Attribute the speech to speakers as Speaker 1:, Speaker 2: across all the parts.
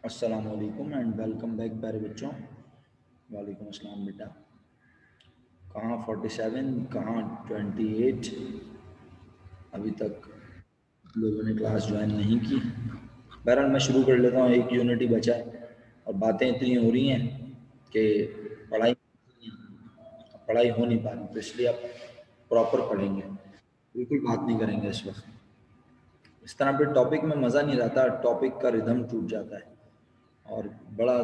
Speaker 1: अस्सलाम वालेकुम and welcome back प्यारे बच्चों। वालेकुम अस्सलाम बेटा। कहाँ 47, कहाँ 28? अभी तक लोगों ने क्लास ज्वाइन नहीं की। बहरहाल मैं शुरू कर लेता हूँ, एक यूनिट ही बचा है और बातें इतनी हो रही हैं कि पढ़ाई पढ़ाई हो नहीं पा रही, तो इसलिए आप प्रॉपर पढ़ेंगे, बिल्कुल बात नहीं करेंगे इस वक्त। इस तरह पे टॉपिक में मज़ा नहीं रहता, टॉपिक का रिदम टूट जाता है और बड़ा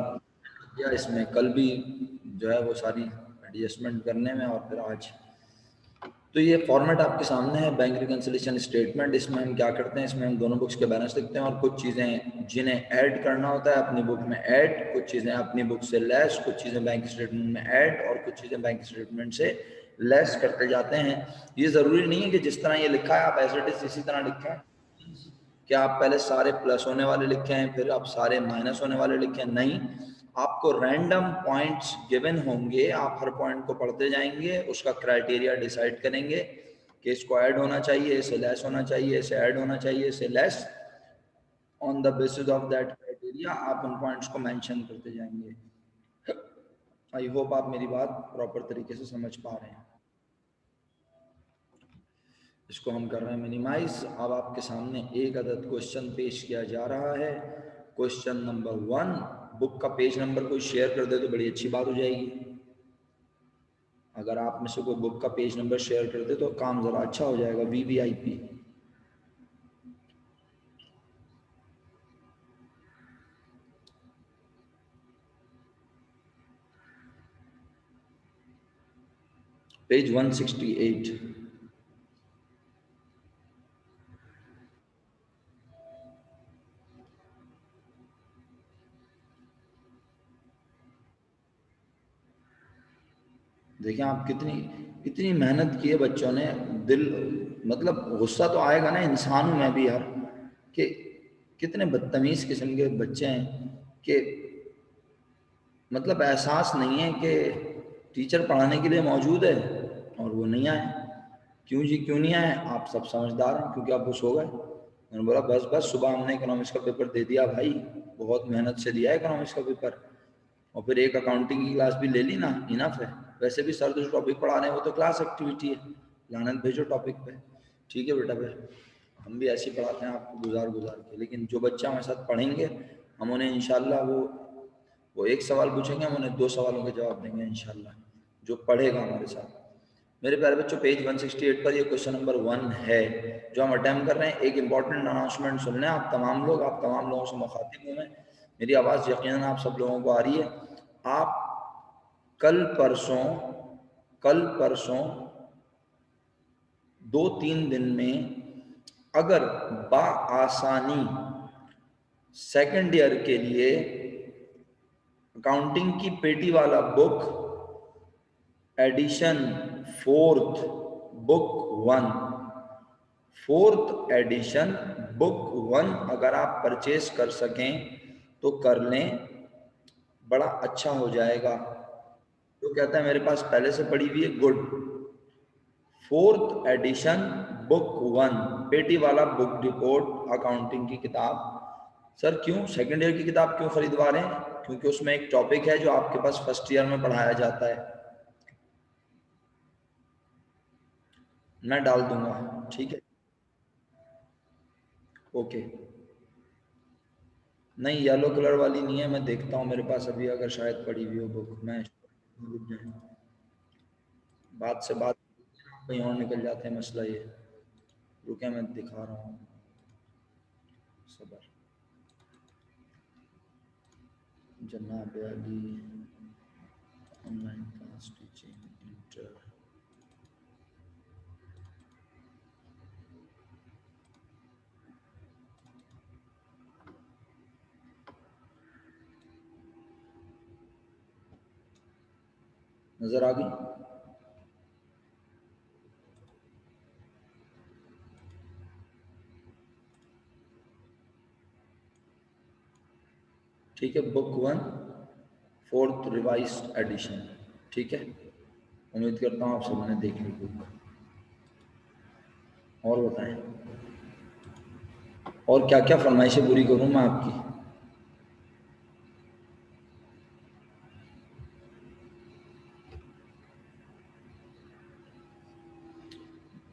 Speaker 1: किया इसमें कल भी जो है वो सारी एडजस्टमेंट करने में, और फिर आज। तो ये फॉर्मेट आपके सामने है, बैंक रिकन्सिलिएशन स्टेटमेंट। इसमें हम क्या करते हैं, इसमें हम दोनों बुक्स के बैलेंस लिखते हैं और कुछ चीज़ें जिन्हें ऐड करना होता है अपनी बुक में ऐड, कुछ चीज़ें अपनी बुक से लेस, कुछ चीज़ें बैंक स्टेटमेंट में ऐड और कुछ चीज़ें बैंक स्टेटमेंट से लेस करते जाते हैं। ये ज़रूरी नहीं है कि जिस तरह ये लिखा है आप एज इट इज़ इसी तरह लिखें, कि आप पहले सारे प्लस होने वाले लिखे हैं फिर आप सारे माइनस होने वाले लिखे हैं। नहीं, आपको रैंडम पॉइंट्स गिवन होंगे, आप हर पॉइंट को पढ़ते जाएंगे, उसका क्राइटेरिया डिसाइड करेंगे कि इसको ऐड होना चाहिए, इसे लेस होना चाहिए, इसे ऐड होना चाहिए, इसे less. On the basis of that criteria आप उन पॉइंट्स को मेंशन करते जाएंगे। आई होप आप मेरी बात प्रॉपर तरीके से समझ पा रहे हैं। इसको हम कर रहे हैं मिनिमाइज। अब आपके सामने एक अदद क्वेश्चन पेश किया जा रहा है। क्वेश्चन नंबर 1, बुक का पेज नंबर कोई शेयर कर दे तो बड़ी अच्छी बात हो जाएगी। अगर आप में से कोई बुक का पेज नंबर शेयर कर दे तो काम ज़रा अच्छा हो जाएगा। VVIP। पेज 168। देखिए आप कितनी इतनी मेहनत की है बच्चों ने। दिल मतलब गुस्सा तो आएगा ना, इंसान हूँ मैं भी यार, कि कितने बदतमीज़ किस्म के बच्चे हैं कि मतलब एहसास नहीं है कि टीचर पढ़ाने के लिए मौजूद है और वो नहीं आए। क्यों जी क्यों नहीं आए? आप सब समझदार हैं क्योंकि आप वो सो गए। मैंने बोला बस बस, सुबह हमने इकोनॉमिक्स का पेपर दे दिया भाई, बहुत मेहनत से दिया है इकोनॉमिक्स का पेपर, और फिर एक अकाउंटिंग की क्लास भी ले ली ना, इनफ है। वैसे भी सर जो टॉपिक पढ़ा रहे हैं वो तो क्लास एक्टिविटी है, लानत भेजो टॉपिक पे। ठीक है बेटा, फिर हम भी ऐसे ही पढ़ाते हैं आपको गुजार गुजार के, लेकिन जो बच्चा हमारे साथ पढ़ेंगे हम उन्हें इंशाल्लाह वो एक सवाल पूछेंगे, हम उन्हें 2 सवालों के जवाब देंगे इंशाल्लाह, जो पढ़ेगा हमारे साथ। मेरे प्यारे बच्चों, पेज 168 पर ये क्वेश्चन नंबर 1 है जो हम अटेम्प्ट कर रहे हैं। एक इंपॉर्टेंट अनाउंसमेंट सुन लें आप तमाम लोग, आप तमाम लोगों से मुखातिब हूँ मैं। मेरी आवाज़ यकीनन आप सब लोगों को आ रही है। आप कल परसों कल परसों 2-3 दिन में अगर आसानी सेकंड ईयर के लिए अकाउंटिंग की पेटी वाला book edition fourth book 1 fourth edition book 1 अगर आप परचेज कर सकें तो कर लें, बड़ा अच्छा हो जाएगा। जो कहता है मेरे पास पहले से पड़ी हुई है, गुड। फोर्थ एडिशन बुक 1 पेटी वाला बुक रिपोर्ट अकाउंटिंग की किताब। सर क्यों सेकंड ईयर की किताब क्यों खरीदवा रहे हैं? क्योंकि उसमें एक टॉपिक है जो आपके पास फर्स्ट ईयर में पढ़ाया जाता है। मैं डाल दूंगा, ठीक है, ओके। नहीं, येलो कलर वाली नहीं है, मैं देखता हूँ मेरे पास अभी अगर शायद पड़ी हुई हो बुक। मैं रुक जाए, बात से बात कहीं और निकल जाते हैं, मसला ये। रुके मैं दिखा रहा हूँ, सबर। जनाब Ali online class teaching inter. नजर आ गई? ठीक है, बुक 1 फोर्थ रिवाइज्ड एडिशन। ठीक है, उम्मीद करता हूँ आप सबने देख ली बुक। और बताएं, और क्या क्या फरमाइशें पूरी करूँ मैं आपकी?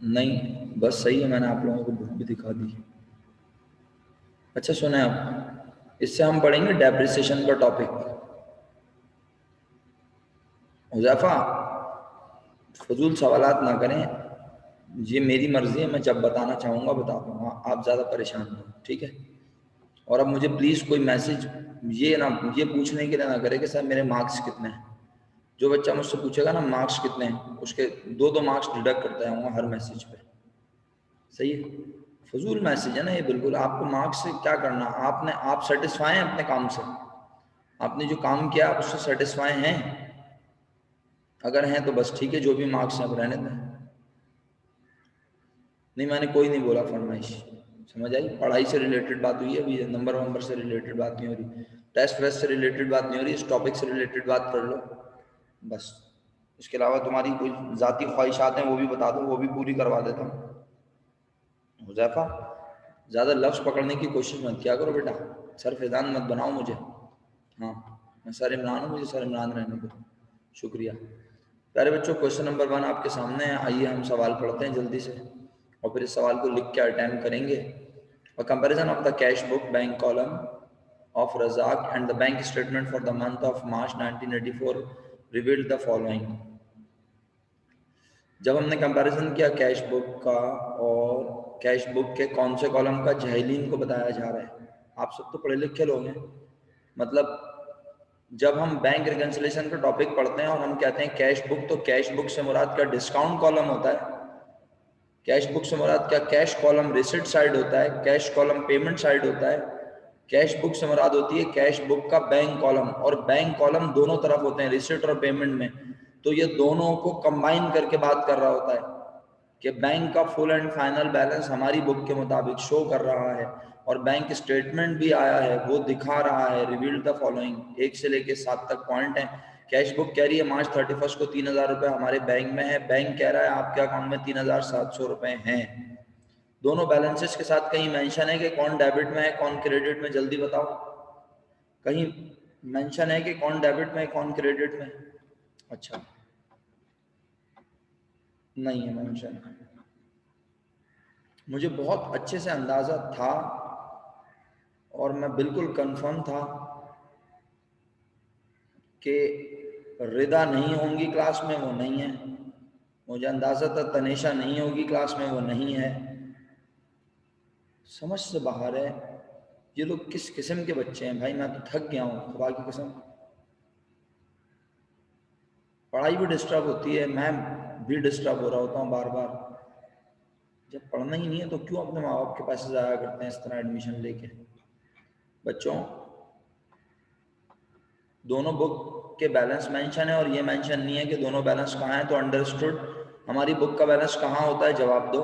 Speaker 1: नहीं बस सही है, मैंने आप लोगों को बुक भी दिखा दी। अच्छा सुने आप, इससे हम पढ़ेंगे डेप्रिसिएशन का टॉपिक। हुज़ैफा फजूल सवालात ना करें, ये मेरी मर्जी है, मैं जब बताना चाहूँगा बता दूँगा, आप ज़्यादा परेशान नहीं, ठीक है। और अब मुझे प्लीज़ कोई मैसेज ये पूछने के लिए ना करे कि सर मेरे मार्क्स कितने हैं। जो बच्चा मुझसे पूछेगा ना मार्क्स कितने हैं, उसके 2-2 मार्क्स डिडक्ट करता जाऊँगा हर मैसेज पे, सही है। फजूल मैसेज है ना ये बिल्कुल। आपको मार्क्स से क्या करना, आप सेटिस्फाई हैं अपने काम से, आपने जो काम किया आप उससे सेटिस्फाई हैं? अगर हैं तो बस ठीक है, जो भी मार्क्स हैं अब रहने दें। नहीं मैंने कोई नहीं बोला फरमाइश, समझ आई। पढ़ाई से रिलेटेड बात हुई है अभी, नंबर वंबर से रिलेटेड बात नहीं हो रही, टेस्ट वेस्ट से रिलेटेड बात नहीं हो रही, इस टॉपिक से रिलेटेड बात कर लो बस। इसके अलावा तुम्हारी कोई ज़ाती ख्वाहिशात हैं वो भी बता दो, वो भी पूरी करवा देता हूँ। हुज़ैफा ज़्यादा लफ्ज़ पकड़ने की कोशिश मत किया करो बेटा, सर फैज़ान मत बनाओ मुझे। हाँ मैं सर इमरान हूँ, मुझे सर इमरान रहने दो, शुक्रिया। प्यारे बच्चों क्वेश्चन नंबर 1 आपके सामने है, आइए हम सवाल पढ़ते हैं जल्दी से और फिर इस सवाल को लिख के अटेम्प्ट करेंगे। A comparison of the cash book bank column of Razak and the bank statement for the month of March 1984 revealed the following। जब हमने कंपैरिजन किया कैश बुक का और कैश बुक के कौन से कॉलम का जहलीन को बताया जा रहा है। आप सब तो पढ़े लिखे लोग हैं, मतलब जब हम बैंक रिकंसिलेशन का टॉपिक पढ़ते हैं और हम कहते हैं कैश बुक, तो कैश बुक से मुराद क्या डिस्काउंट कॉलम होता है? कैश बुक से मुराद क्या कैश कॉलम रिसिट साइड होता है? कैश कॉलम पेमेंट साइड होता है? कैश बुक से मुराद होती है कैश बुक का बैंक कॉलम, और बैंक कॉलम दोनों तरफ होते हैं रिसिट और पेमेंट में, तो ये दोनों को कंबाइन करके बात कर रहा होता है कि बैंक का फुल एंड फाइनल बैलेंस हमारी बुक के मुताबिक शो कर रहा है और बैंक स्टेटमेंट भी आया है वो दिखा रहा है रिवील्ड द फॉलोइंग, 1 से लेके 7 तक पॉइंट है। कैश बुक कह रही है मार्च 31 को 3,000 रुपए हमारे बैंक में है, बैंक कह रहा है आपके अकाउंट में 3,700 रुपए हैं। दोनों बैलेंसेस के साथ कहीं मेंशन है कि कौन डेबिट में है कौन क्रेडिट में, जल्दी बताओ। कहीं मेंशन है कि कौन डेबिट में है कौन क्रेडिट में? अच्छा नहीं है मेंशन। मुझे बहुत अच्छे से अंदाजा था और मैं बिल्कुल कंफर्म था कि रिदा नहीं होंगी क्लास में, वो नहीं है। मुझे अंदाजा था तनेशा नहीं होगी क्लास में, वो नहीं है। समझ से बाहर है। ये लोग किस किस्म के बच्चे हैं भाई, मैं तो थक गया हूँ खुदा की कसम। पढ़ाई भी डिस्टर्ब होती है, मैं भी डिस्टर्ब हो रहा होता हूँ बार बार। जब पढ़ना ही नहीं है तो क्यों अपने माँ बाप के पैसे ज़ाया करते हैं इस तरह एडमिशन लेके। बच्चों दोनों बुक के बैलेंस मेंशन है और ये मेंशन नहीं है कि दोनों बैलेंस कहाँ है, तो अंडरस्टूड हमारी बुक का बैलेंस कहाँ होता है, जवाब दो।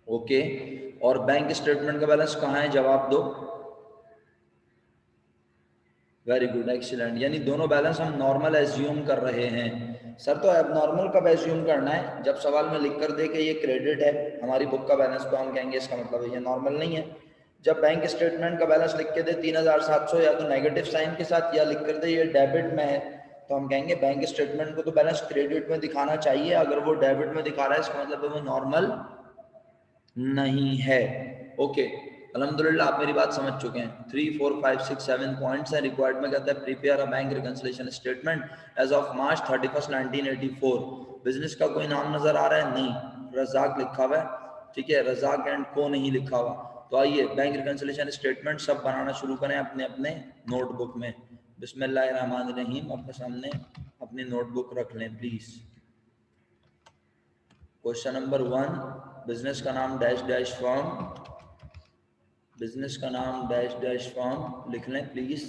Speaker 1: ओके, और बैंक स्टेटमेंट का बैलेंस कहाँ है, जवाब दो। Very good, excellent. यानी दोनों बैलेंस हम नॉर्मल एज्यूम कर रहे हैं। सर तो अब नॉर्मल कब एज्यूम करना है, जब सवाल में लिख कर दे कि ये क्रेडिट है हमारी बुक का बैलेंस, तो हम कहेंगे इसका मतलब है ये नॉर्मल नहीं है। जब बैंक स्टेटमेंट का बैलेंस लिख के दे 3,700 या तो नेगेटिव साइन के साथ या लिख कर दे ये डेबिट में है, तो हम कहेंगे बैंक स्टेटमेंट को तो बैलेंस क्रेडिट में दिखाना चाहिए, अगर वो डेबिट में दिखा रहा है इसका मतलब वो नॉर्मल नहीं है। ओके अल्हम्दुलिल्लाह आप मेरी बात समझ चुके हैं। 3 4 5 6 7 पॉइंट्स हैं। रिक्वायर्ड में कहता है prepare a bank reconciliation statement as of March 31 1984। Business का कोई नाम नजर आ रहा है? नहीं, रजाक लिखा हुआ है, ठीक है, रजाक एंड को नहीं लिखा हुआ। तो आइए बैंक रिकंसिलिएशन स्टेटमेंट सब बनाना शुरू करें अपने अपने नोटबुक में। बिस्मिल्लाहिर्रहमानिर्रहीम, अपने सामने अपनी नोटबुक रख लें प्लीज। क्वेश्चन नंबर 1, बिजनेस का नाम डैश डैश फर्म, बिजनेस का नाम डैश डैश फर्म लिख लें प्लीज।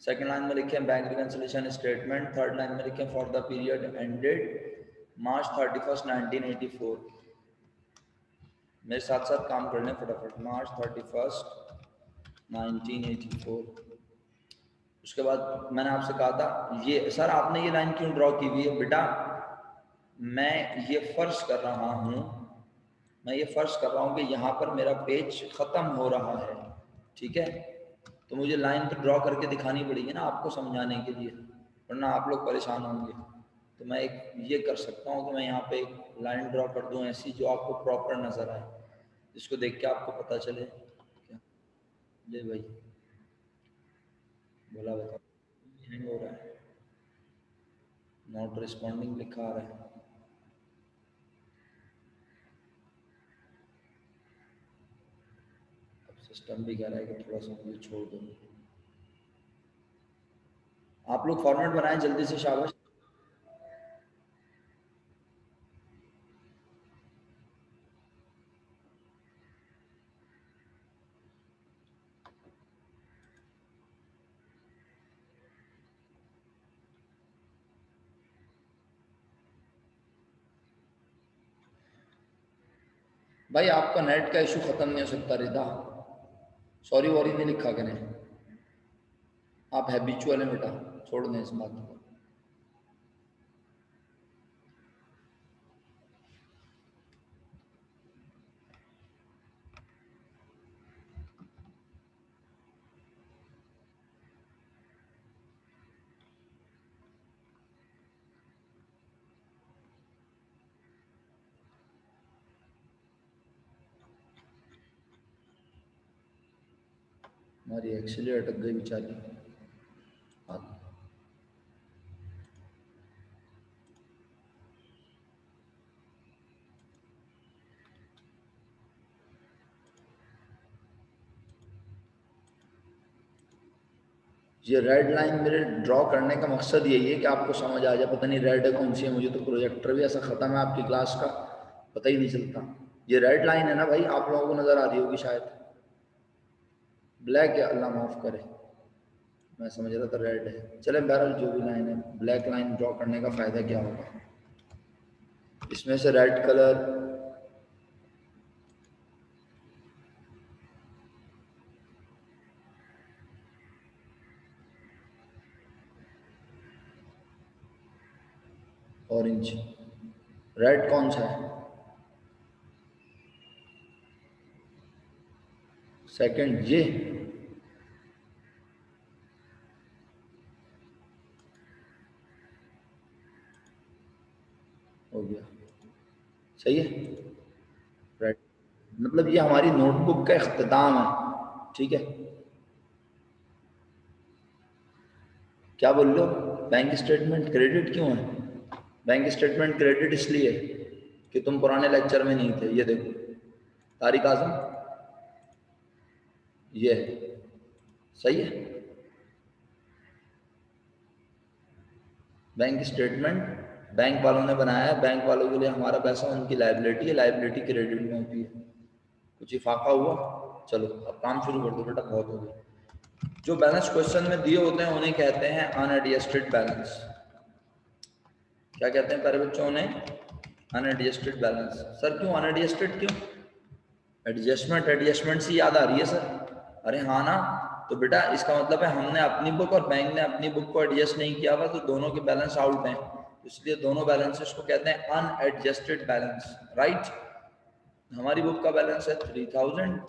Speaker 1: सेकंड लाइन में लिखें bank reconciliation statement, third line में लिखें फॉर द पीरियड एंडेड मार्च 31 1984। मेरे साथ साथ काम कर लें फटाफट, मार्च 31 1984। उसके बाद मैंने आपसे कहा था ये सर आपने ये लाइन क्यों ड्रॉ की हुई है बेटा, मैं ये फर्ज कर रहा हूँ, मैं ये फर्ज कर रहा हूँ कि यहाँ पर मेरा पेज ख़त्म हो रहा है, ठीक है, तो मुझे लाइन तो ड्रॉ करके दिखानी पड़ेगी ना आपको समझाने के लिए, वरना आप लोग परेशान होंगे। तो मैं एक ये कर सकता हूँ कि मैं यहाँ पे एक लाइन ड्रॉ कर दूँ ऐसी जो आपको प्रॉपर नज़र आए, जिसको देख के आपको पता चले क्या। ले भाई, बोला बताओ, हैंग हो रहा है, नॉट रिस्पॉन्डिंग लिखा आ रहा है। अब सिस्टम भी कह रहा है कि थोड़ा सा मुझे छोड़ दो। आप लोग फॉर्मेट बनाएं जल्दी से, शाबाश। भाई आपका नेट का इशू खत्म नहीं हो सकता रिदा, सॉरी वॉरी नहीं लिखा करें, आप हैबिचुअल हैं बेटा, छोड़ दें इस बात को। हमारी एक्चुअली अटक गई बेचारी। ये रेड लाइन मेरे ड्रॉ करने का मकसद यही है कि आपको समझ आ जाए, पता नहीं रेड है कौन सी है, मुझे तो प्रोजेक्टर भी ऐसा ख़त्म है आपकी क्लास का, पता ही नहीं चलता। ये रेड लाइन है ना भाई, आप लोगों को नज़र आ रही होगी शायद, ब्लैक है, अल्लाह माफ़ करे, मैं समझ रहा था रेड है। चले बहरहाल जो भी लाइन है, ब्लैक लाइन ड्रॉ करने का फ़ायदा क्या होगा, इसमें से रेड कलर ऑरेंज, रेड कौन सा है, सेकंड ये, हो गया, सही है। रेड मतलब ये हमारी नोटबुक का इख्तिताम है, ठीक है। क्या बोल रहे हो, बैंक स्टेटमेंट क्रेडिट क्यों है, बैंक स्टेटमेंट क्रेडिट इसलिए कि तुम पुराने लेक्चर में नहीं थे। ये देखो तारिक आजम, ये है, सही है। बैंक स्टेटमेंट बैंक वालों ने बनाया है, बैंक वालों के लिए हमारा पैसा उनकी लाइबिलिटी है, लाइबिलिटी क्रेडिट में होती है। कुछ इफाका हुआ, चलो अब काम शुरू कर दो बेटा, बहुत हो गया। जो बैलेंस क्वेश्चन में दिए होते हैं उन्हें कहते हैं अनएडजस्टेड बैलेंस। क्या कहते हैं प्यारे बच्चों, उन्हें अनएडजस्टेड बैलेंस। सर क्यों अनएडजस्टेड क्यों, एडजस्टमेंट एडजस्टमेंट से याद आ रही है सर, अरे हाँ ना, तो बेटा इसका मतलब है हमने अपनी बुक और बैंक ने अपनी बुक को एडजस्ट नहीं किया हुआ, तो दोनों के बैलेंस आउट हैं, इसलिए दोनों बैलेंसेस को कहते हैं अनएडजस्टेड बैलेंस, राइट। हमारी बुक का बैलेंस है 3000,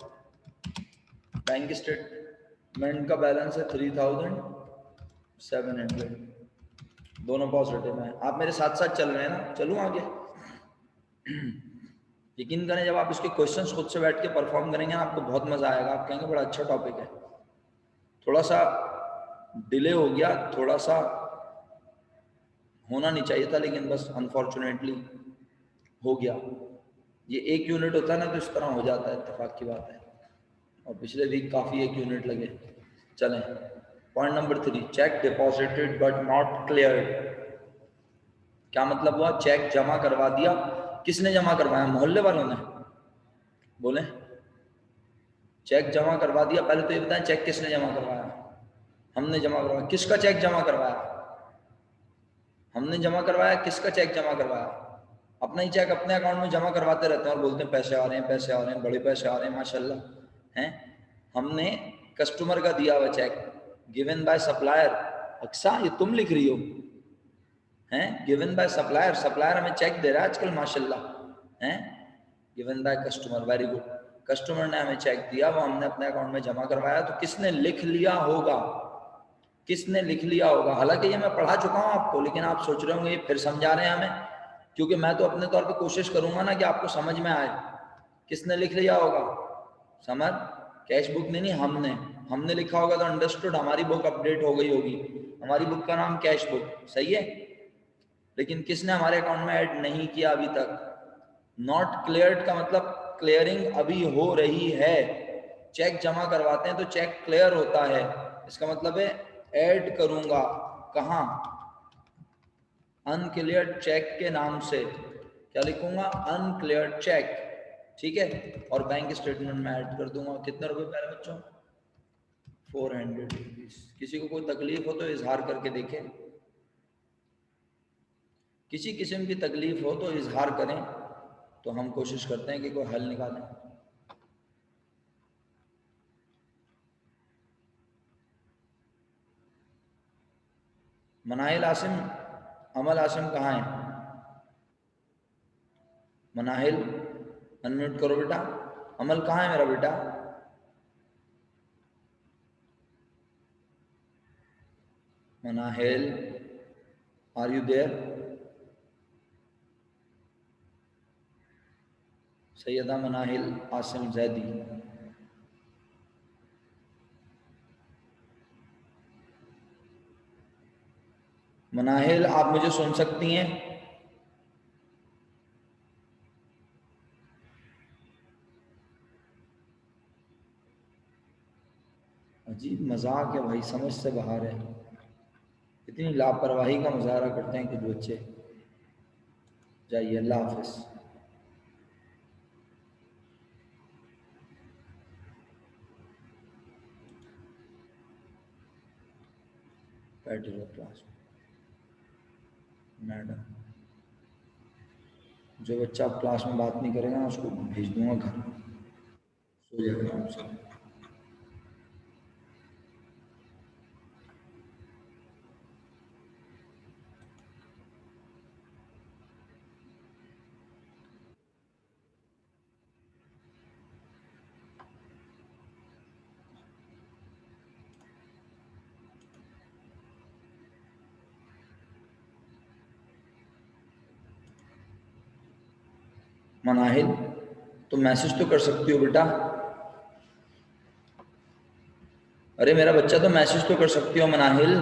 Speaker 1: बैंक स्टेटमेंट का बैलेंस है 3700, दोनों पॉजिटिव हैं। आप मेरे साथ साथ चल रहे हैं ना, चलूँ आगे। यकीन करें जब आप इसके क्वेश्चंस खुद से बैठ के परफॉर्म करेंगे ना, आपको बहुत मजा आएगा, आप कहेंगे बड़ा अच्छा टॉपिक है। थोड़ा सा डिले हो गया, थोड़ा सा होना नहीं चाहिए था, लेकिन बस अनफॉर्चुनेटली हो गया। ये एक यूनिट होता है ना तो इस तरह हो जाता है, इत्तेफाक की बात है। और पिछले वीक काफ़ी एक यूनिट लगे। चलें, point number 3, check deposited but not cleared. क्या मतलब हुआ, चेक जमा करवा दिया, किसने जमा करवाया, मोहल्ले वालों ने, बोले चेक जमा करवा दिया। पहले तो ये बताएं चेक किसने जमा करवाया, हमने जमा करवाया। किसका चेक जमा करवाया, हमने जमा करवाया। किसका चेक जमा करवाया, अपना ही चेक अपने अकाउंट में जमा करवाते रहते हैं और बोलते हैं पैसे आ रहे हैं, पैसे आ रहे हैं, बड़े पैसे आ रहे हैं माशाल्लाह हैं। हमने कस्टमर का दिया हुआ चेक, गिवन बाय सप्लायर। अक्सा ये तुम लिख रही हो हैं, गिवन बाय सप्लायर, सप्लायर हमें चेक दे रहा है आजकल माशाल्लाह हैं। Given by customer, very good, customer ने हमें चेक दिया, वो हमने अपने अकाउंट में जमा करवाया। तो किसने लिख लिया होगा, किसने लिख लिया होगा? हालांकि ये मैं पढ़ा चुका हूं आपको, लेकिन आप सोच रहे होंगे ये फिर समझा रहे हैं हमें, क्योंकि मैं तो अपने तौर पे कोशिश करूंगा ना कि आपको समझ में आए। किसने लिख लिया होगा? समर, कैश बुक नहीं, हमने लिखा होगा तो अंडरस्टूड, हमारी बुक अपडेट हो गई होगी, हमारी बुक का नाम कैश बुक, सही है। लेकिन किसने हमारे अकाउंट में ऐड नहीं किया अभी तक? नॉट क्लियर्ड का मतलब क्लियरिंग अभी हो रही है। चेक जमा करवाते हैं तो चेक क्लियर होता है, इसका मतलब है ऐड करूंगा कहां? अनक्लियर्ड चेक के नाम से। क्या लिखूंगा? अनक्लियर्ड चेक, ठीक है। और बैंक स्टेटमेंट में ऐड कर दूंगा। कितने रुपए प्यारे बच्चों? 400 रुपीज। किसी को कोई तकलीफ हो तो इजहार करके देखें, किसी किस्म की तकलीफ हो तो इजहार करें, तो हम कोशिश करते हैं कि कोई हल निकालें। मनाहिल आसिम, अमल आसिम कहाँ है? मनाहिल अनम्यूट करो बेटा। अमल कहाँ है मेरा बेटा? Manahil, are you there? Syeda Manahil Asim Zaidi. Manahil, आप मुझे सुन सकती हैं? अजीब मजाक है भाई, समझ से बाहर है। इतनी लापरवाही का मुजाहरा करते हैं कुछ बच्चे। जाइए, अल्लाह हाफिज। बैठे रहो क्लास में। मैडम, जो बच्चा आप क्लास में बात नहीं करेगा ना उसको भेज दूंगा घर, सो जाएगा आराम से। मनाहिल, तो मैसेज तो कर सकती हो बेटा। अरे मेरा बच्चा, तो मैसेज तो कर सकती हो मनाहिल,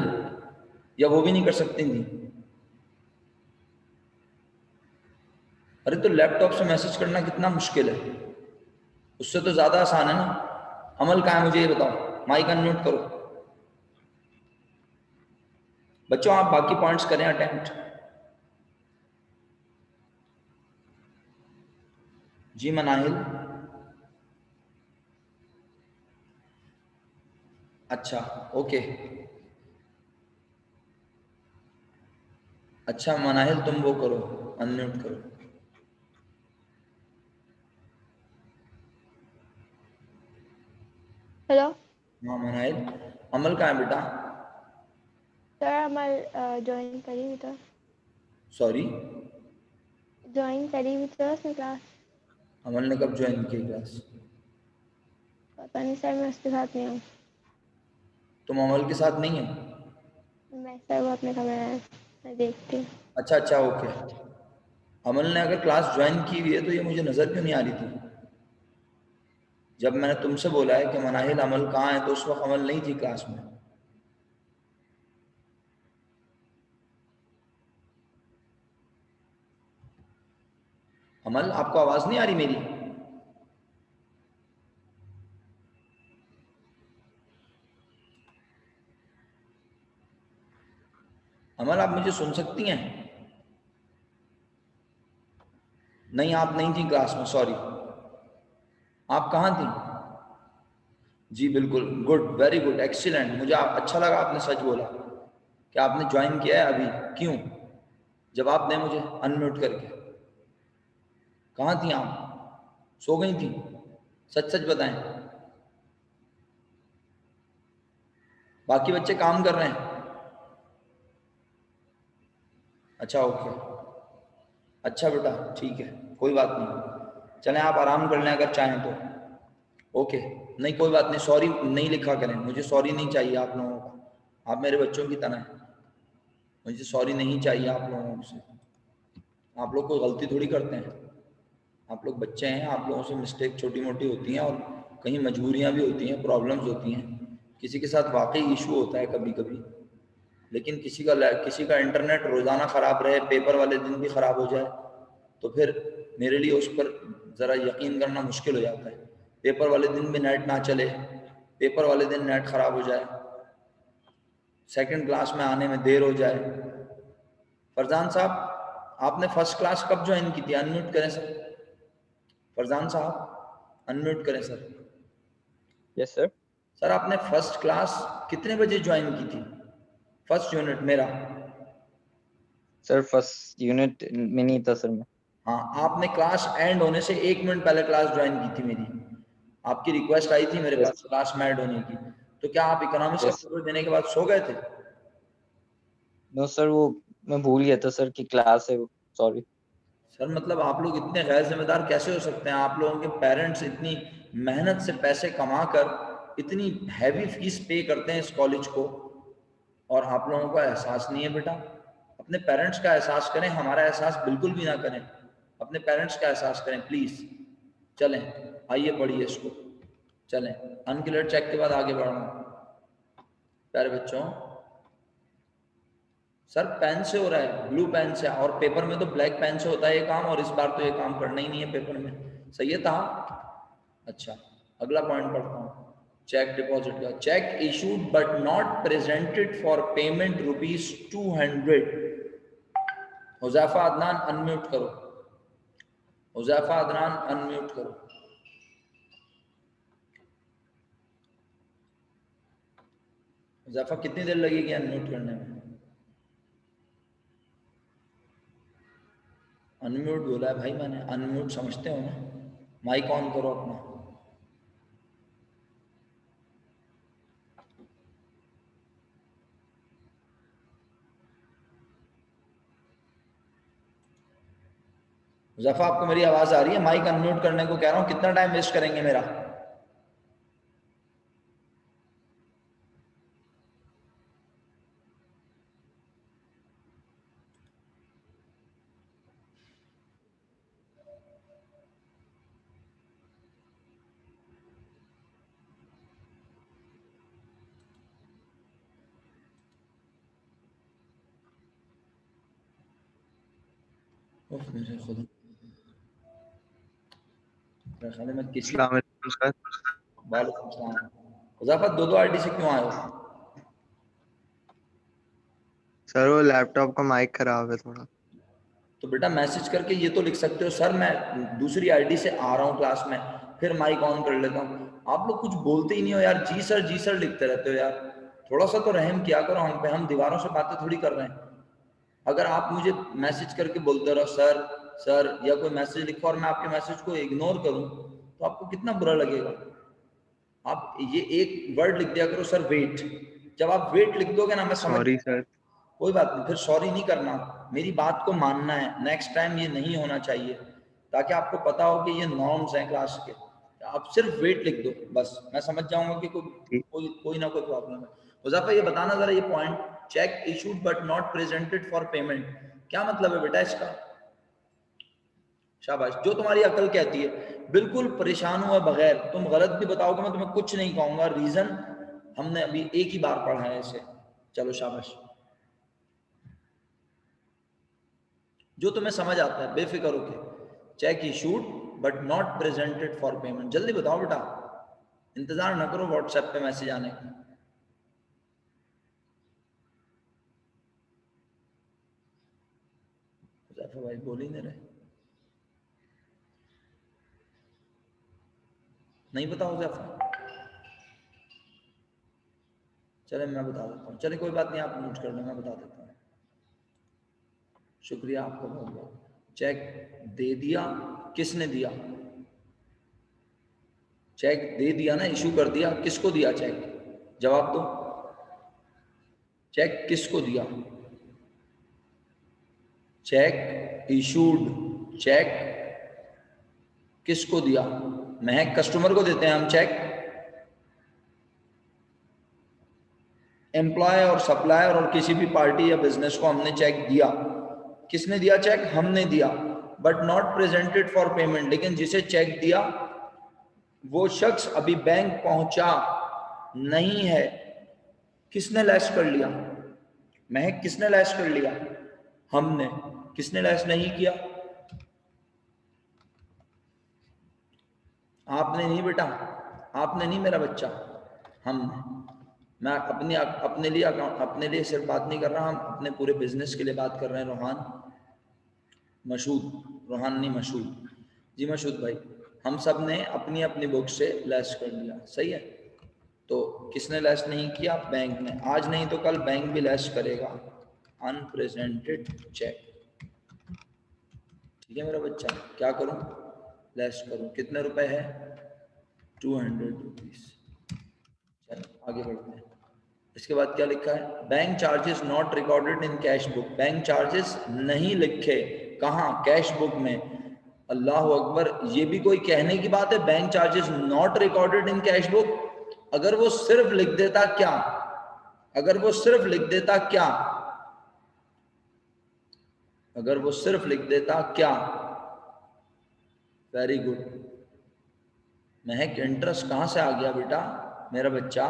Speaker 1: या वो भी नहीं कर सकती थी? अरे तो लैपटॉप से मैसेज करना कितना मुश्किल है, उससे तो ज्यादा आसान है ना। अमल कहाँ है मुझे ये बताओ, माइक अनम्यूट करो। बच्चों आप बाकी पॉइंट्स करें अटेम्प्ट। जी मनाहिल, अच्छा, ओके। अच्छा मनाहिल, तुम वो करो, अनम्यूट करो।
Speaker 2: हेलो
Speaker 1: हाँ मनाहिल, अमल कहाँ है बेटा?
Speaker 2: सर, अमल ज्वाइन करी हुई तो
Speaker 1: सॉरी,
Speaker 2: ज्वाइन करी हुई तो उसने क्लास।
Speaker 1: अमल ने कब ज्वाइन की क्लास?
Speaker 2: पता नहीं सर, मैं उसके साथ नहीं हूँ।
Speaker 1: तुम अमल के साथ नहीं है?
Speaker 2: मैं सर वो अपने कमरे में है, मैं देखती हूँ।
Speaker 1: अच्छा अच्छा, ओके। अमल ने अगर क्लास ज्वाइन की हुई है तो ये मुझे नज़र क्यों नहीं आ रही थी? जब मैंने तुमसे बोला है कि मनाहिल अमल कहाँ है, तो उस वक्त अमल नहीं थी क्लास में। अमल, आपको आवाज़ नहीं आ रही मेरी? अमल, आप मुझे सुन सकती हैं? नहीं, आप नहीं थी क्लास में, सॉरी। आप कहाँ थी? जी बिल्कुल, गुड, वेरी गुड, एक्सीलेंट। मुझे अच्छा लगा आपने सच बोला कि आपने ज्वाइन किया है अभी। क्यों? जवाब दें मुझे अनम्यूट करके। कहाँ थी आप? सो गई थी? सच सच बताएं। बाकी बच्चे काम कर रहे हैं? अच्छा, ओके। अच्छा बेटा, ठीक है, कोई बात नहीं। चलें, आप आराम कर लें अगर चाहें तो। ओके, नहीं कोई बात नहीं, सॉरी नहीं लिखा करें, मुझे सॉरी नहीं चाहिए आप लोगों का। आप मेरे बच्चों की तरह हैं, मुझे सॉरी नहीं चाहिए आप लोगों से। आप लोग कोई गलती थोड़ी करते हैं, आप लोग बच्चे हैं, आप लोगों से मिस्टेक छोटी मोटी होती हैं और कहीं मजबूरियां भी होती हैं, प्रॉब्लम्स होती हैं, किसी के साथ वाकई इशू होता है कभी कभी। लेकिन किसी का इंटरनेट रोज़ाना ख़राब रहे, पेपर वाले दिन भी ख़राब हो जाए, तो फिर मेरे लिए उस पर ज़रा यकीन करना मुश्किल हो जाता है। पेपर वाले दिन भी नेट ना चले, पेपर वाले दिन नेट ख़राब हो जाए, सेकंड क्लास में आने में देर हो जाए। फरजान साहब, आपने फर्स्ट क्लास कब ज्वाइन की थी? अनम्यूट करें सर। फरजान साहब अनम्यूट करें सर।
Speaker 3: Yes sir.
Speaker 1: सर आपने फर्स्ट क्लास कितने बजे ज्वाइन की थी? फर्स्ट यूनिट मेरा।
Speaker 3: सर फर्स्ट यूनिट में नहीं था सर मैं।
Speaker 1: हाँ, आपने क्लास एंड होने से 1 मिनट पहले क्लास ज्वाइन की थी मेरी। आपकी रिक्वेस्ट आई थी मेरे पास क्लास में ऐड होने की। तो क्या आप इकोनॉमिक्स का
Speaker 3: यस
Speaker 1: पेपर देने के बाद सो गए थे?
Speaker 3: नो सर, वो मैं भूल गया था सर कि क्लास है वो, सॉरी।
Speaker 1: सर मतलब आप लोग इतने गैर जिम्मेदार कैसे हो सकते हैं? आप लोगों के पेरेंट्स इतनी मेहनत से पैसे कमा कर इतनी हैवी फीस पे करते हैं इस कॉलेज को, और आप लोगों को एहसास नहीं है। बेटा, अपने पेरेंट्स का एहसास करें, हमारा एहसास बिल्कुल भी ना करें, अपने पेरेंट्स का एहसास करें प्लीज। चलें, आइए पढ़िए इसको, चलें। अनक्लियर चेक के बाद आगे बढ़ना। प्यारे बच्चों, सर पेन से हो रहा है, ब्लू पेन से, और पेपर में तो ब्लैक पेन से होता है ये काम, और इस बार तो ये काम करना ही नहीं है पेपर में। सही है था? अच्छा, अगला पॉइंट पढ़ता हूँ। चेक डिपॉजिट का, check issued but not presented for payment ₹200। Huzaifa Adnan unmute करो। हुजैफा अदनान अनम्यूट करो। हुजैफा कितनी देर लगेगी अनम्यूट करने में? अनम्यूट बोला है भाई मैंने, अनम्यूट समझते हो ना? माइक ऑन करो अपना। हुजैफा, आपको मेरी आवाज आ रही है? माइक अनम्यूट करने को कह रहा हूँ, कितना टाइम वेस्ट करेंगे मेरा? मेरे खुदा, मेरे ख्याल में किसी। वालेकुम सलाम। हुजैफा, दो आईडी से क्यों आए हो?
Speaker 4: सर वो लैपटॉप का माइक खराब है थोड़ा।
Speaker 1: तो बेटा मैसेज करके ये तो लिख सकते हो, सर मैं दूसरी आईडी से आ रहा हूँ क्लास में, फिर माइक ऑन कर लेता हूँ। आप लोग कुछ बोलते ही नहीं हो यार, जी सर लिखते रहते हो यार। थोड़ा सा तो रहम किया करो हम पे, हम दीवारों से बातें थोड़ी कर रहे हैं। अगर आप मुझे मैसेज करके बोलते रहो सर सर, या कोई मैसेज लिखो और मैं आपके मैसेज को इग्नोर करूं, तो आपको कितना बुरा लगेगा। आप ये एक वर्ड लिख दिया करो, सर वेट। जब आप वेट लिख दोगे ना, मैं समझ,
Speaker 4: सॉरी सर।
Speaker 1: कोई बात नहीं, फिर सॉरी नहीं करना, मेरी बात को मानना है। नेक्स्ट टाइम ये नहीं होना चाहिए, ताकि आपको पता हो कि ये नॉर्म्स हैं क्लास के। आप सिर्फ वेट लिख दो बस, मैं समझ जाऊंगा कि कोई ना कोई प्रॉब्लम है। हुजैफा, ये बताना जरा, ये point check issued but not presented for payment, क्या मतलब है बेटा इसका? शाबाश, जो तुम्हारी अकल कहती है। बिल्कुल परेशान हुए बगैर तुम गलत भी बताओगे, मैं तुम्हें कुछ नहीं कहूंगा। रीजन हमने अभी एक ही बार पढ़ा है इसे। चलो शाबाश, जो तुम्हें समझ आता है बेफिक्र होके। Check issued but not presented for payment, जल्दी बताओ बेटा, इंतजार ना करो व्हाट्सएप पे मैसेज आने का। भाई बोल ही नहीं रहे, नहीं पता हुजैफा? चले मैं बता देता हूँ, चले कोई बात नहीं, आप नोट कर लो, मैं बता देता हूँ। शुक्रिया आपका बहुत बहुत। चेक दे दिया, किसने दिया? चेक दे दिया ना, इशू कर दिया, किसको दिया चेक? जवाब दो, चेक किसको दिया? चेक इशूड, चेक किसको दिया? महक कस्टमर को देते हैं हम चेक। एम्प्लॉय और सप्लायर और किसी भी पार्टी या बिजनेस को हमने चेक दिया, किसने दिया चेक? हमने दिया, but not presented for payment, लेकिन जिसे चेक दिया वो शख्स अभी बैंक पहुंचा नहीं है, किसने लैस कर लिया? महक, किसने लैस कर लिया? हमने। किसने लैस नहीं किया? आपने नहीं बेटा, आपने नहीं मेरा बच्चा, हमने। मैं अपने लिए सिर्फ बात नहीं कर रहा, हम अपने पूरे बिजनेस के लिए बात कर रहे हैं। रोहान नहीं मशहूद जी, मशहूद भाई, हम सब ने अपनी अपनी बुक से लेस कर लिया, सही है। तो किसने लेस नहीं किया? बैंक ने। आज नहीं तो कल बैंक भी लेस करेगा अनप्रेजेंटेड चेक। ठीक है मेरा बच्चा, क्या करूं? लेस करूं। कितने रुपए है? 200 रुपीज। चलो आगे बढ़ते हैं। इसके बाद क्या लिखा है? Bank charges not recorded in cash book. Bank charges नहीं लिखे कहाँ? कैश बुक में। अल्लाह अकबर, ये भी कोई कहने की बात है? Bank charges not recorded in cash book. अगर वो सिर्फ लिख देता क्या? अगर वो सिर्फ लिख देता क्या? अगर वो सिर्फ लिख देता क्या? वेरी गुड महक, इंटरेस्ट कहां से आ गया बेटा मेरा बच्चा?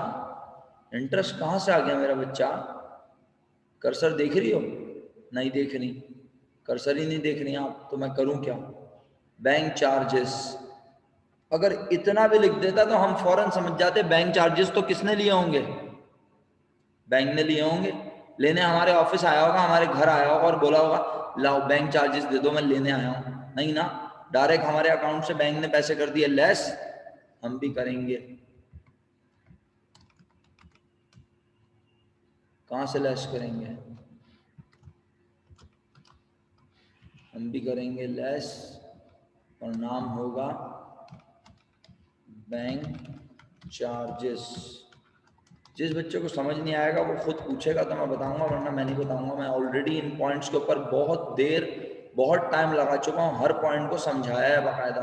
Speaker 1: इंटरेस्ट कहां से आ गया मेरा बच्चा? कर्सर देख रही हो? नहीं देख रही, कर्सर ही नहीं देख रही आप, तो मैं करूं क्या? बैंक चार्जेस अगर इतना भी लिख देता तो हम फौरन समझ जाते बैंक चार्जेस तो किसने लिए होंगे? बैंक ने लिए होंगे। लेने हमारे ऑफिस आया होगा, हमारे घर आया होगा और बोला होगा लाओ बैंक चार्जेस दे दो, मैं लेने आया हूं। नहीं ना, डायरेक्ट हमारे अकाउंट से बैंक ने पैसे कर दिए लेस, हम भी करेंगे। कहां से लेस करेंगे? हम भी करेंगे लेस और नाम होगा बैंक चार्जेस। जिस बच्चे को समझ नहीं आएगा वो खुद पूछेगा तो मैं बताऊंगा, वरना मैं नहीं बताऊंगा। मैं ऑलरेडी इन पॉइंट्स के ऊपर बहुत टाइम लगा चुका हूं, हर पॉइंट को समझाया है बाकायदा,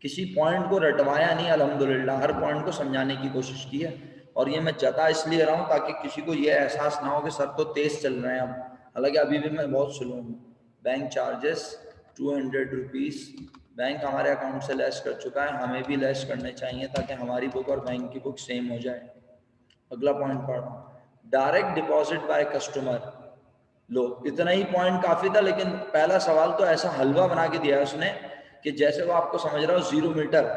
Speaker 1: किसी पॉइंट को रटवाया नहीं, अल्हम्दुलिल्लाह हर पॉइंट को समझाने की कोशिश की है। और ये मैं जता इसलिए रहा हूँ ताकि किसी को ये एहसास ना हो कि सर तो तेज चल रहे हैं अब, हालांकि अभी भी मैं बहुत स्लो हूँ। बैंक चार्जेस 200 रुपीज़ बैंक हमारे अकाउंट से लेस कर चुका है, हमें भी लेस करने चाहिए ताकि हमारी बुक और बैंक की बुक सेम हो जाए। अगला पॉइंट पढ़ रहा हूँ, डायरेक्ट डिपॉजिट बाय कस्टमर। लो, इतना ही पॉइंट काफी था, लेकिन पहला सवाल तो ऐसा हलवा बना के दिया है उसने कि जैसे वो आपको समझ रहा हो 0 मीटर,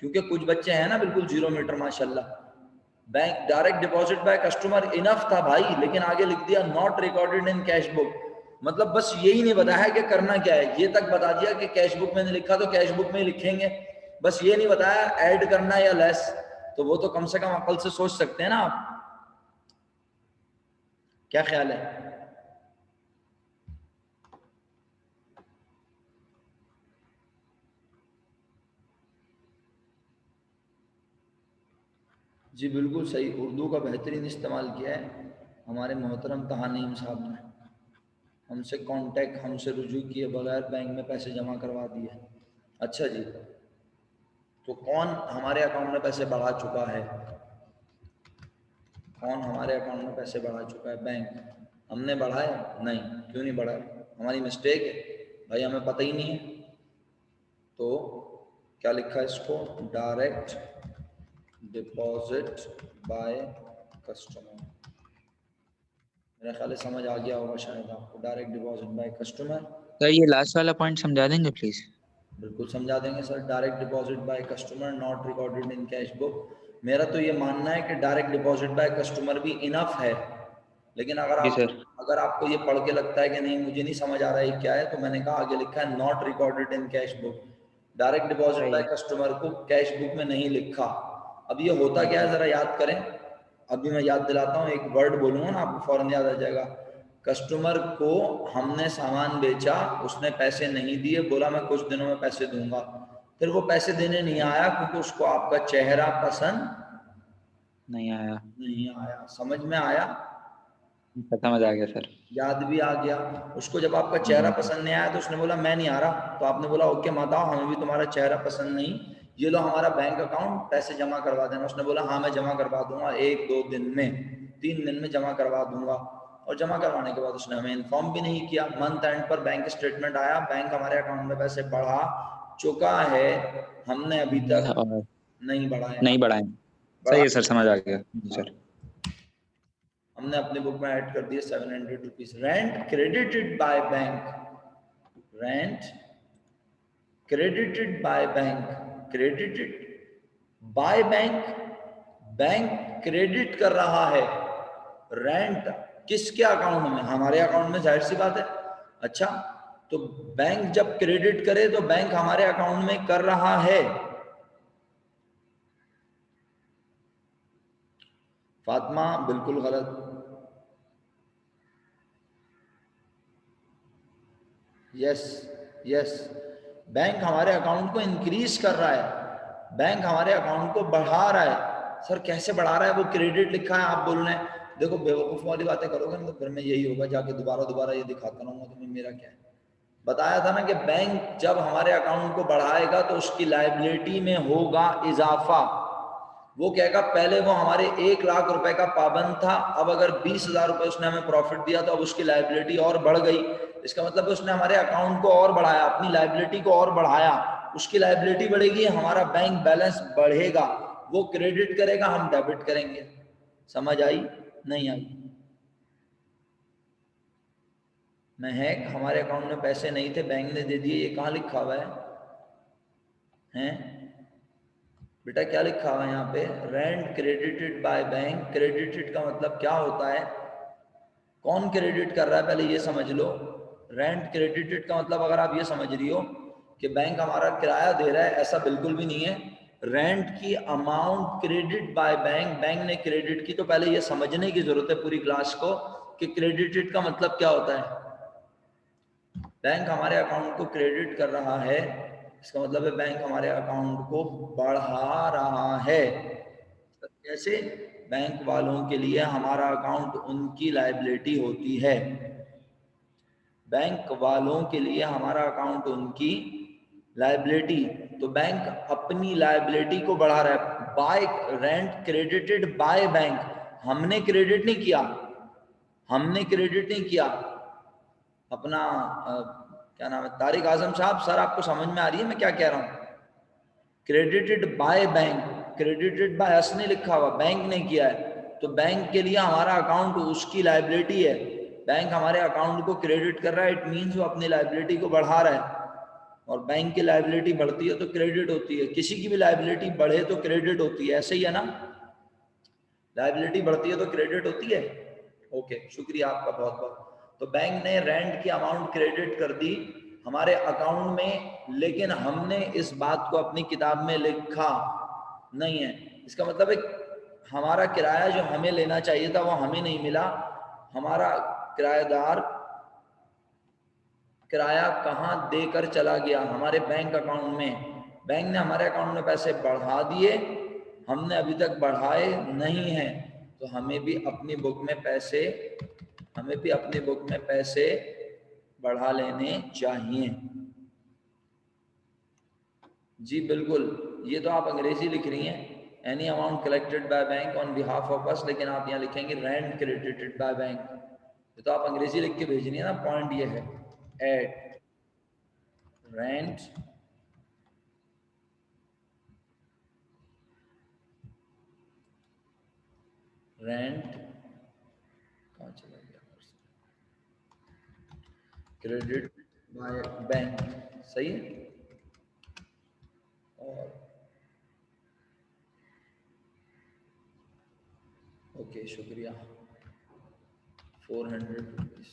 Speaker 1: क्योंकि कुछ बच्चे हैं ना बिल्कुल 0 मीटर माशाल्लाह। Bank direct deposit by customer enough था भाई, लेकिन आगे लिख दिया not recorded in cash book. मतलब बस यही नहीं बताया कि करना क्या है, ये तक बता दिया कि कैश बुक में लिखा तो कैश बुक में ही लिखेंगे, बस ये नहीं बताया ऐड करना या लेस। तो वो तो कम से कम अकल से सोच सकते हैं ना आप, क्या ख्याल है? जी बिल्कुल सही, उर्दू का बेहतरीन इस्तेमाल किया है हमारे मोहतरम तहानीम साहब ने। हमसे कांटेक्ट, हमसे रुजू किए बगैर बैंक में पैसे जमा करवा दिए। अच्छा जी, तो कौन हमारे अकाउंट में पैसे बढ़ा चुका है? कौन हमारे अकाउंट में पैसे बढ़ा चुका है? बैंक। हमने बढ़ाए? नहीं। क्यों नहीं बढ़ाए? हमारी मिस्टेक है भाई, हमें पता ही नहीं है। तो क्या लिखा है इसको? Direct deposit by customer. मेरा ख्याल है समझ आ गया होगा शायद आपको, direct deposit by customer.
Speaker 3: Sir ये लास्ट वाला पॉइंट समझा देंगे प्लीज?
Speaker 1: बिल्कुल समझा देंगे sir. Direct deposit by customer not recorded in cash book. मेरा तो ये मानना है कि डायरेक्ट डिपॉजिट बाय कस्टमर भी इनफ है, लेकिन अगर आपको ये पढ़ के लगता है कि नहीं मुझे नहीं समझ आ रहा है क्या है, तो मैंने कहा आगे लिखा है not recorded in cash book. Direct deposit by customer को कैश बुक में नहीं लिखा। अब ये होता क्या है जरा याद करें, अभी मैं याद दिलाता हूँ, एक वर्ड बोलूंगा ना आपको फौरन याद आ जाएगा। कस्टमर को हमने सामान बेचा, उसने पैसे नहीं दिए, बोला मैं कुछ दिनों में पैसे दूंगा, फिर वो पैसे देने नहीं आया क्योंकि उसको आपका चेहरा पसंद
Speaker 3: नहीं
Speaker 1: आया। समझ में आया?
Speaker 3: समझ आ गया सर,
Speaker 1: याद भी आ गया। उसको जब आपका चेहरा पसंद नहीं आया तो उसने बोला मैं नहीं आ रहा, तो आपने बोला ओके मत आओ, हमें भी तुम्हारा चेहरा पसंद नहीं, ये लो हमारा बैंक अकाउंट, पैसे जमा करवा देना। उसने बोला हाँ मैं जमा करवा दूंगा, 1-2 दिन में, 3 दिन में जमा करवा दूंगा। और जमा करवाने के बाद उसने हमें इन्फॉर्म भी नहीं किया। मंथ एंड पर बैंक स्टेटमेंट आया, बैंक हमारे अकाउंट में पैसे बढ़ा चुका है, हमने अभी तक
Speaker 5: और
Speaker 1: नहीं बढ़ाया।
Speaker 5: नहीं बढ़ाएं। सही है सर, समझ आ गया सर।
Speaker 1: हमने अपने बुक में ऐड कर दिए 700 rupees. Rent credited by bank, rent credited by bank, credited by bank, bank credit कर रहा है रेंट किसके अकाउंट में? हमारे अकाउंट में, जाहिर सी बात है। अच्छा, तो बैंक जब क्रेडिट करे तो बैंक हमारे अकाउंट में कर रहा है। फातिमा बिल्कुल गलत। यस यस, बैंक हमारे अकाउंट को इंक्रीज कर रहा है, बैंक हमारे अकाउंट को बढ़ा रहा है। सर कैसे बढ़ा रहा है? वो क्रेडिट लिखा है, आप बोल रहे हैं। देखो बेवकूफ वाली बातें करोगे ना तो फिर मैं यही होगा, जाके दोबारा ये दिखाता रहूंगा तुम्हें मेरा क्या है। बताया था ना कि बैंक जब हमारे अकाउंट को बढ़ाएगा तो उसकी लायबिलिटी में होगा इजाफा। वो कहेगा पहले वो हमारे 1 लाख रुपए का पाबंद था, अब अगर 20,000 रुपए उसने हमें प्रॉफिट दिया तो अब उसकी लायबिलिटी और बढ़ गई। इसका मतलब उसने हमारे अकाउंट को और बढ़ाया, अपनी लायबिलिटी को और बढ़ाया। उसकी लायबिलिटी बढ़ेगी, हमारा बैंक बैलेंस बढ़ेगा। वो क्रेडिट करेगा, हम डेबिट करेंगे। समझ आई? नहीं आई? महक, हमारे अकाउंट में पैसे नहीं थे, बैंक ने दे दिए, ये कहाँ लिखा हुआ है? हैं बेटा, क्या लिखा हुआ है यहाँ पे? Rent credited by bank. Credited का मतलब क्या होता है? कौन क्रेडिट कर रहा है, पहले ये समझ लो। रेंट क्रेडिटेड का मतलब अगर आप ये समझ रही हो कि बैंक हमारा किराया दे रहा है, ऐसा बिल्कुल भी नहीं है। रेंट की amount credit by bank, bank ने क्रेडिट की। तो पहले ये समझने की जरूरत है पूरी क्लास को कि क्रेडिटेड का मतलब क्या होता है। बैंक हमारे अकाउंट को क्रेडिट कर रहा है, इसका मतलब है बैंक हमारे अकाउंट को बढ़ा रहा है। जैसे बैंक वालों के लिए हमारा अकाउंट उनकी लायबिलिटी होती है, बैंक वालों के लिए हमारा अकाउंट उनकी लायबिलिटी। तो बैंक अपनी लायबिलिटी को बढ़ा रहा है। Bye rent credited by bank, हमने क्रेडिट नहीं किया, हमने क्रेडिट नहीं किया। अपना क्या नाम है, तारिक आजम साहब, सर आपको समझ में आ रही है मैं क्या कह रहा हूँ? Credited by bank, credited by us नहीं लिखा हुआ, बैंक ने किया है। तो बैंक के लिए हमारा अकाउंट उसकी लायबिलिटी है, बैंक हमारे अकाउंट को क्रेडिट कर रहा है, इट मीन्स वो अपनी लायबिलिटी को बढ़ा रहा है। और बैंक की लायबिलिटी बढ़ती है तो क्रेडिट होती है, किसी की भी लायबिलिटी बढ़े तो क्रेडिट होती है, ऐसे ही है ना? लायबिलिटी बढ़ती है तो क्रेडिट होती है। ओके, शुक्रिया आपका बहुत बहुत। तो बैंक ने रेंट की अमाउंट क्रेडिट कर दी हमारे अकाउंट में, लेकिन हमने इस बात को अपनी किताब में लिखा नहीं है। इसका मतलब है हमारा किराया जो हमें लेना चाहिए था वो हमें नहीं मिला। हमारा किराएदार किराया कहाँ देकर चला गया? हमारे बैंक अकाउंट में। बैंक ने हमारे अकाउंट में पैसे बढ़ा दिए, हमने अभी तक बढ़ाए नहीं हैं। तो हमें भी अपनी बुक में पैसे, हमें भी अपनी बुक में पैसे बढ़ा लेने चाहिए। जी बिल्कुल, ये तो आप अंग्रेजी लिख रही हैं, any amount collected by bank on behalf of us, लेकिन आप यहाँ लिखेंगे रेंट क्रेडिटेड बाय बैंक। ये तो आप अंग्रेजी लिख के भेजनी है ना। पॉइंट ये है, एट रेंट रेंट कहाँ चला गया, क्रेडिट बाय बैंक, सही है। और ओके, शुक्रिया। 400 रुपीज।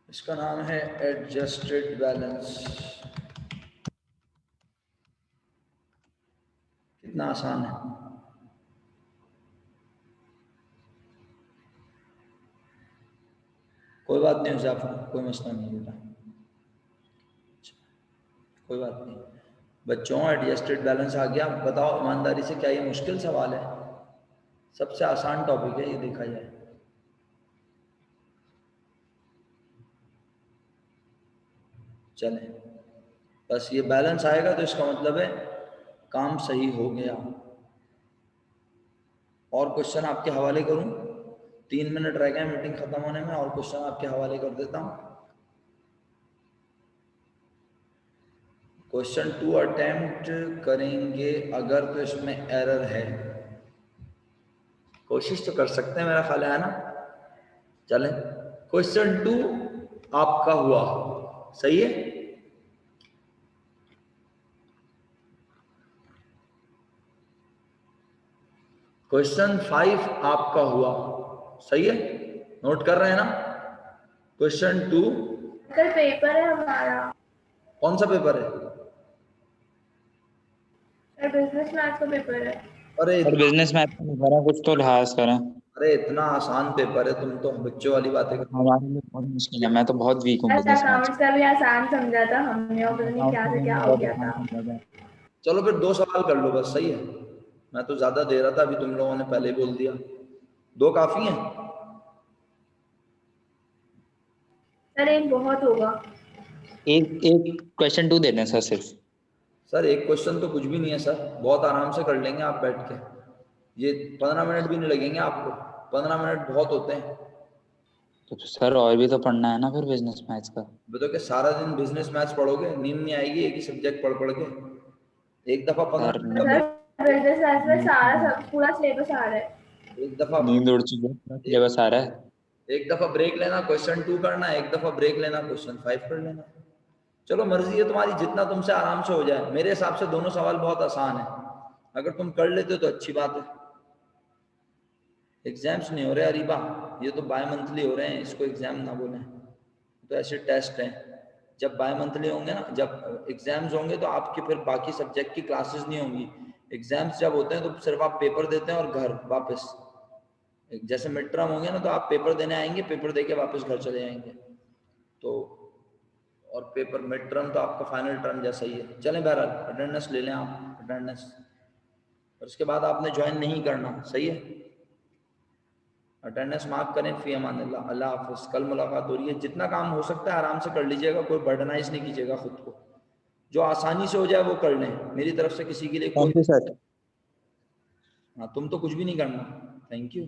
Speaker 1: इसका नाम है एडजस्टेड बैलेंस। कितना आसान है। कोई बात नहीं हुज़ैफा, कोई मसला नहीं बेटा। कोई बात नहीं बच्चों, एडजस्टेड बैलेंस आ गया। बताओ ईमानदारी से, क्या ये मुश्किल सवाल है? सबसे आसान टॉपिक है ये, देखा जाए। चलें, बस ये बैलेंस आएगा तो इसका मतलब है काम सही हो गया। और क्वेश्चन आपके हवाले करूं? 3 मिनट रह गए मीटिंग खत्म होने में, और क्वेश्चन आपके हवाले कर देता हूं। क्वेश्चन 2 अटेम्प्ट करेंगे अगर तो इसमें एरर है, कोशिश तो कर सकते हैं, मेरा ख्याल है ना। चलें, क्वेश्चन 2 आपका हुआ, सही है। क्वेश्चन 5 आपका हुआ, सही है, नोट कर रहे हैं ना। क्वेश्चन 2
Speaker 2: कल पेपर है हमारा।
Speaker 1: कौन सा पेपर है?
Speaker 2: सर बिजनेस मैथ्स का पेपर है।
Speaker 1: अरे
Speaker 5: और बिजनेस मैथ में नहीं करा, कुछ तो लिहाज करें।
Speaker 1: अरे इतना आसान पेपर है, तुम तो बच्चों वाली बातें कर।
Speaker 5: हमारे लिए बहुत मुश्किल है, मैं तो बहुत वीक हूँ बिजनेस मैथ।
Speaker 2: अकाउंट्स का भी आसान समझा था हमने और पता नहीं क्या से क्या हो गया था।
Speaker 1: चलो फिर 2 सवाल कर लो बस, सही है। मैं तो ज्यादा दे रहा था, अभी तुम लोगों ने पहले ही बोल दिया। 2 काफी हैं?
Speaker 2: सर एक बहुत होगा।
Speaker 5: एक क्वेश्चन 2 दे दें सर सिर्फ।
Speaker 1: सर एक क्वेश्चन तो कुछ भी नहीं है सर, बहुत आराम से कर लेंगे आप बैठ के। ये 15 मिनट भी नहीं लगेंगे आपको, 15 मिनट बहुत होते हैं।
Speaker 5: तो सर और भी तो पढ़ना है ना फिर बिजनेस मैथ्स का।
Speaker 1: बताओ कि सारा दिन बिजनेस मैथ्स पढ़ोगे? नींद नहीं आएगी एक ही सब्जेक्ट पढ़ पढ़ के? एक दफा 15 मिनट का
Speaker 2: सर
Speaker 1: break-
Speaker 2: बिजनेस मैथ्स में सारा सब पूरा सिलेबस आ रहा है।
Speaker 1: एक दफा
Speaker 5: नींद उड़ चुकी है, सिलेबस आ रहा है।
Speaker 1: एक दफा ब्रेक लेना, क्वेश्चन 2 करना, एक दफा ब्रेक लेना, क्वेश्चन 5 कर लेना। चलो मर्जी है तुम्हारी, जितना तुमसे आराम से हो जाए। मेरे हिसाब से दोनों सवाल बहुत आसान है, अगर तुम कर लेते हो तो अच्छी बात है। एग्जाम्स नहीं हो रहे अरीबा, ये तो बाय मंथली हो रहे हैं, इसको एग्जाम ना बोलें। तो ऐसे टेस्ट हैं, जब बाय मंथली होंगे ना, जब एग्जाम्स होंगे तो आपके फिर बाकी सब्जेक्ट की क्लासेस नहीं होंगी। एग्जाम्स जब होते हैं तो सिर्फ आप पेपर देते हैं और घर वापस। जैसे मिड टर्म होंगे ना तो आप पेपर देने आएंगे, पेपर देके वापस घर चले जाएंगे। तो और पेपर मिड टर्म तो आपका फाइनल टर्म जैसा ही है। चलें बहरहाल अटेंडेंस ले लें आप, अटेंडेंस, और उसके बाद आपने ज्वाइन नहीं करना, सही है। अटेंडेंस मार्क करें। फी अमान अल्लाह, अल्लाह हाफिज़। कल मुलाकात हो रही है, जितना काम हो सकता है आराम से कर लीजिएगा, कोई बर्डनाइज नहीं कीजिएगा खुद को, जो आसानी से हो जाए वो कर लें। मेरी तरफ से किसी के लिए
Speaker 5: थैंक
Speaker 1: कोई,
Speaker 5: यू सर।
Speaker 1: हाँ तुम तो कुछ भी नहीं करना। Thank you.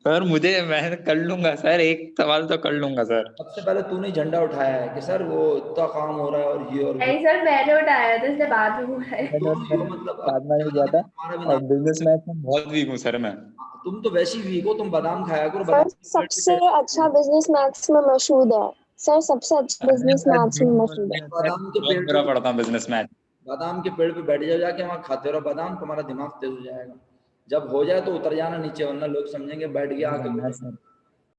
Speaker 5: सर मैं कर लूंगा सर, एक सवाल तो कर लूंगा सर।
Speaker 1: सबसे पहले तूने झंडा उठाया है कि सर वो इतना काम हो रहा है और ये और वो।
Speaker 2: नहीं सर मैंने उठाया था, इसलिए बाद में हुआ है।
Speaker 1: मतलब अब
Speaker 5: बाद में
Speaker 1: ज्यादा
Speaker 5: गया था,
Speaker 1: तुम्हारा भी
Speaker 5: और
Speaker 1: नाम।
Speaker 5: बिजनेस मैथ में बहुत वीक हूँ सर मैं।
Speaker 1: तुम तो वैसे ही वीक हो, तुम बादाम खाया करो,
Speaker 6: सर
Speaker 1: बादाम के पेड़
Speaker 6: सबसे
Speaker 1: पे
Speaker 6: अच्छा बिजनेस मैथ्स में मशहूद है। सर सबसे अच्छा बिजनेस मैथ्स में मशहूद है।
Speaker 1: बादाम के
Speaker 5: बहुत
Speaker 1: पेड़
Speaker 5: बुरा
Speaker 1: पे,
Speaker 5: पढ़ता हूँ बिजनेस मैथ।
Speaker 1: बादाम के पेड़ पे बैठ जाओ जाके, वहां खाते रहो बादाम, तुम्हारा दिमाग तेज हो जाएगा। जब हो जाए तो उतर जाना नीचे, वरना लोग समझेंगे बैठ गया आके।